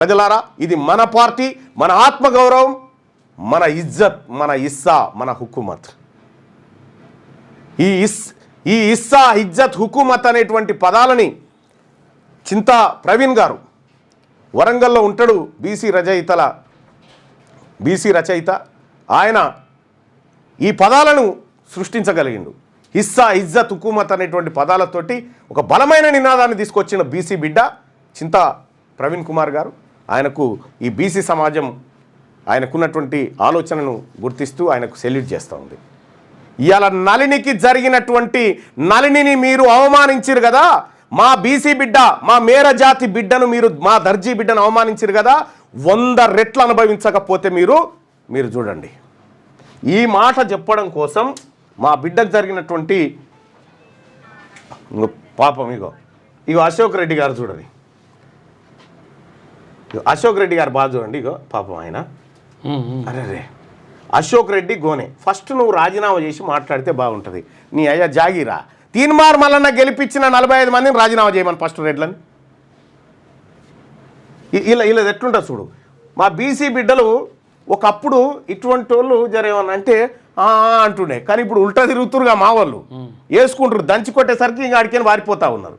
ప్రజలారా, ఇది మన పార్టీ, మన ఆత్మగౌరవం, మన ఇజ్జత్, మన ఇస్సా, మన హుకుమత్. ఈ ఇస్సా, ఇజ్జత్, హుకుమత్ అనేటువంటి పదాలని చింతా ప్రవీణ్ గారు వరంగల్లో ఉంటాడు, బీసీ రచయిత. ఆయన ఈ పదాలను సృష్టించగలిగిండు. ఇస్సా, ఇజ్జత్, హుకుమత్ అనేటువంటి పదాలతోటి ఒక బలమైన నినాదాన్ని తీసుకొచ్చిన బీసీ బిడ్డ చింతా ప్రవీణ్ కుమార్ గారు. ఆయనకు ఈ బీసీ సమాజం ఆయనకున్నటువంటి ఆలోచనను గుర్తిస్తూ ఆయనకు సెల్యూట్ చేస్తూ ఉంది. ఇవాళ నళినికి జరిగినటువంటి నళినిని మీరు అవమానించారు కదా, మా బీసీ బిడ్డ, మా మేర జాతి బిడ్డను మీరు, మా దర్జీ బిడ్డను అవమానించారు కదా, 100 రెట్లు అనుభవించకపోతే మీరు చూడండి. ఈ మాట చెప్పడం కోసం మా బిడ్డకు జరిగినటువంటి పాపం ఇగో అశోక్ రెడ్డి గారు చూడండి, అశోక్ రెడ్డి గారు బాగా చూడండి. ఇగో పాపం ఆయన, అరే అశోక్ రెడ్డి గోనే, ఫస్ట్ నువ్వు రాజీనామా చేసి మాట్లాడితే బాగుంటుంది. నీ అయ్యా జాగిరా, తీన్మార్ మల్లన్న గెలిపించిన 45 మందిని రాజీనామా చేయమని ఫస్ట్ రెడ్లని. ఇలా ఎట్లుంటుంది చూడు. మా బీసీ బిడ్డలు ఒకప్పుడు ఇటువంటి వాళ్ళు జరేమన్నా అంటే అంటుండే, కానీ ఇప్పుడు ఉల్టా తిరుగుతురుగా మా వాళ్ళు వేసుకుంటారు, దంచి కొట్టేసరికి ఇంకా అడికని వారిపోతూ ఉన్నారు.